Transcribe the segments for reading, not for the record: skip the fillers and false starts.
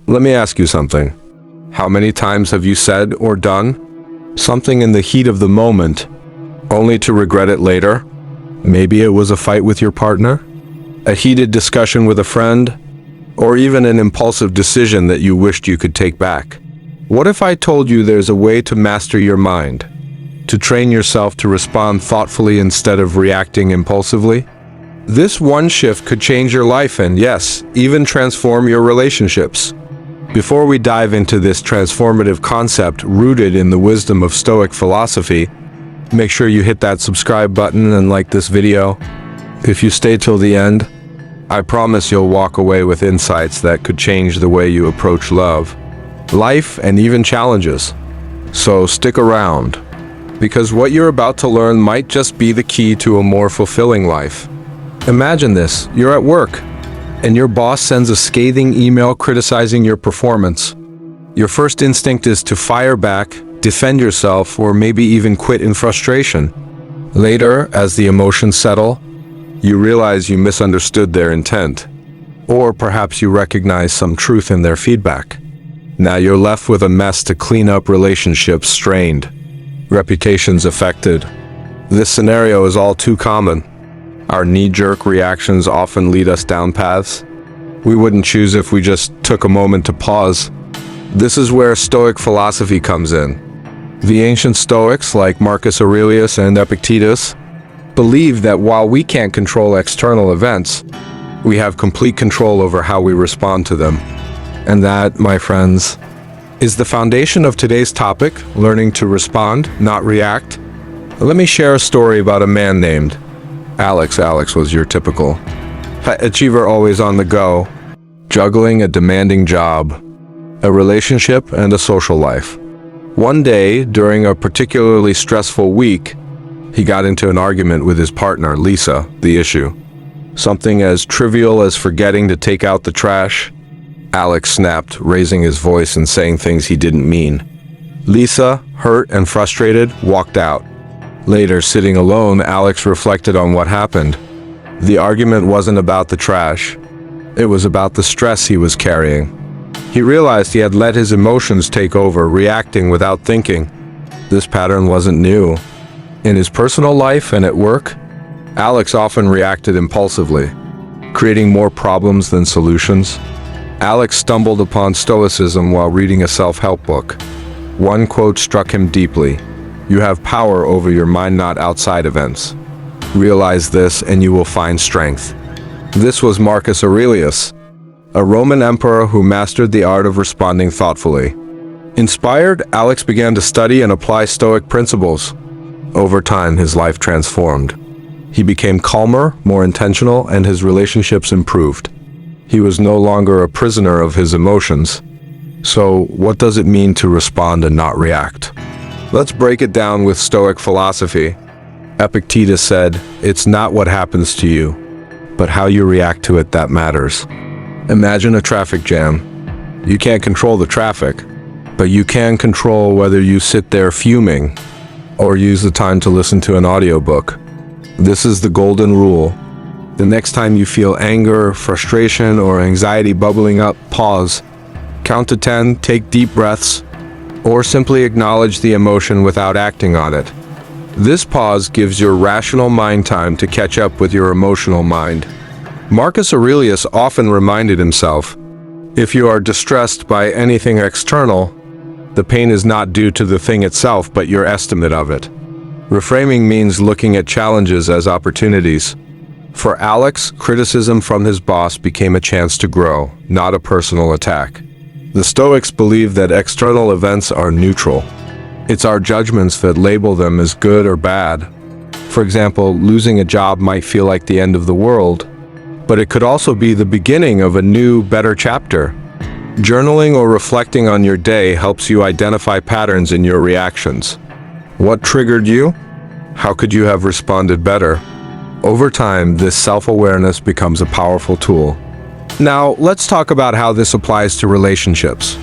Let me ask you something. How many times have you said or done something in the heat of the moment, only to regret it later? Maybe it was a fight with your partner, a heated discussion with a friend, or even an impulsive decision that you wished you could take back. What if I told you there's a way to master your mind, to train yourself to respond thoughtfully instead of reacting impulsively? This one shift could change your life and, yes, even transform your relationships. Before we dive into this transformative concept rooted in the wisdom of Stoic philosophy, make sure you hit that subscribe button and like this video. If you stay till the end, I promise you'll walk away with insights that could change the way you approach love, life, and even challenges. So stick around, because what you're about to learn might just be the key to a more fulfilling life. Imagine this: you're at work, and your boss sends a scathing email criticizing your performance. Your first instinct is to fire back, defend yourself, or maybe even quit in frustration. Later, as the emotions settle, you realize you misunderstood their intent, or perhaps you recognize some truth in their feedback. Now you're left with a mess to clean up: relationships strained, reputations affected. This scenario is all too common. Our knee-jerk reactions often lead us down paths we wouldn't choose if we just took a moment to pause. This is where Stoic philosophy comes in. The ancient Stoics, like Marcus Aurelius and Epictetus, believed that while we can't control external events, we have complete control over how we respond to them. And that, my friends, is the foundation of today's topic: learning to respond, not react. Let me share a story about a man named Alex. Alex was your typical high achiever, always on the go, juggling a demanding job, a relationship, and a social life. One day, during a particularly stressful week, he got into an argument with his partner, Lisa. The issue: something as trivial as forgetting to take out the trash. Alex snapped, raising his voice and saying things he didn't mean. Lisa, hurt and frustrated, walked out. Later, sitting alone, Alex reflected on what happened. The argument wasn't about the trash. It was about the stress he was carrying. He realized he had let his emotions take over, reacting without thinking. This pattern wasn't new. In his personal life and at work, Alex often reacted impulsively, creating more problems than solutions. Alex stumbled upon Stoicism while reading a self-help book. One quote struck him deeply: "You have power over your mind, not outside events. Realize this and you will find strength." This was Marcus Aurelius, a Roman emperor who mastered the art of responding thoughtfully. Inspired, Alex began to study and apply Stoic principles. Over time, his life transformed. He became calmer, more intentional, and his relationships improved. He was no longer a prisoner of his emotions. So, what does it mean to respond and not react? Let's break it down with Stoic philosophy. Epictetus said, "It's not what happens to you, but how you react to it that matters." Imagine a traffic jam. You can't control the traffic, but you can control whether you sit there fuming or use the time to listen to an audiobook. This is the golden rule. The next time you feel anger, frustration, or anxiety bubbling up, pause. Count to 10, take deep breaths, or simply acknowledge the emotion without acting on it. This pause gives your rational mind time to catch up with your emotional mind. Marcus Aurelius often reminded himself, if you are distressed by anything external, the pain is not due to the thing itself, but your estimate of it. Reframing means looking at challenges as opportunities. For Alex, criticism from his boss became a chance to grow, not a personal attack. The Stoics believe that external events are neutral. It's our judgments that label them as good or bad. For example, losing a job might feel like the end of the world, but it could also be the beginning of a new, better chapter. Journaling or reflecting on your day helps you identify patterns in your reactions. What triggered you? How could you have responded better? Over time, this self-awareness becomes a powerful tool. Now, let's talk about how this applies to relationships.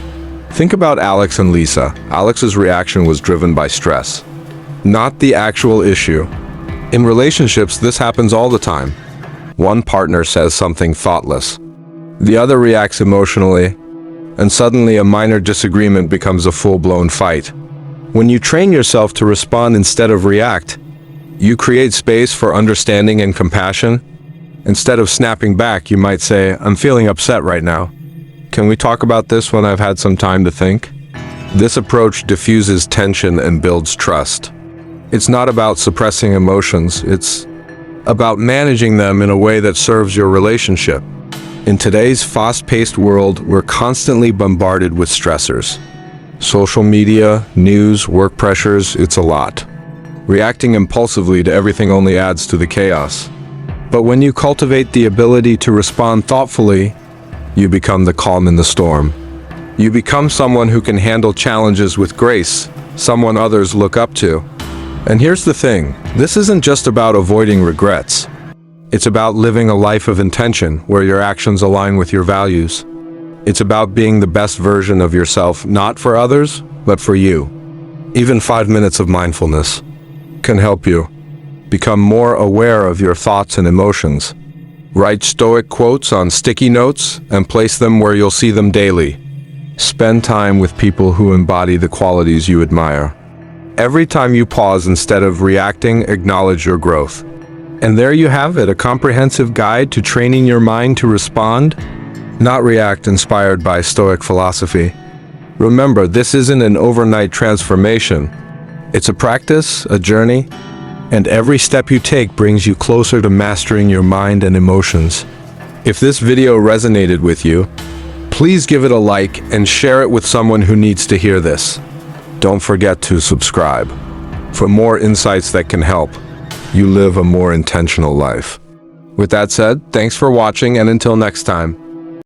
Think about Alex and Lisa. Alex's reaction was driven by stress, not the actual issue. In relationships, this happens all the time. One partner says something thoughtless. The other reacts emotionally, and suddenly a minor disagreement becomes a full-blown fight. When you train yourself to respond instead of react, you create space for understanding and compassion. Instead of snapping back, you might say, "I'm feeling upset right now. Can we talk about this when I've had some time to think?" This approach diffuses tension and builds trust. It's not about suppressing emotions, it's about managing them in a way that serves your relationship. In today's fast-paced world, we're constantly bombarded with stressors. Social media, news, work pressures, it's a lot. Reacting impulsively to everything only adds to the chaos. But when you cultivate the ability to respond thoughtfully, you become the calm in the storm. You become someone who can handle challenges with grace, someone others look up to. And here's the thing, this isn't just about avoiding regrets. It's about living a life of intention where your actions align with your values. It's about being the best version of yourself, not for others, but for you. Even 5 minutes of mindfulness can help you become more aware of your thoughts and emotions. Write Stoic quotes on sticky notes and place them where you'll see them daily. Spend time with people who embody the qualities you admire. Every time you pause instead of reacting, acknowledge your growth. And there you have it, a comprehensive guide to training your mind to respond, not react, inspired by Stoic philosophy. Remember, this isn't an overnight transformation. It's a practice, a journey, and every step you take brings you closer to mastering your mind and emotions. If this video resonated with you, please give it a like and share it with someone who needs to hear this. Don't forget to subscribe for more insights that can help you live a more intentional life. With that said, thanks for watching, and until next time.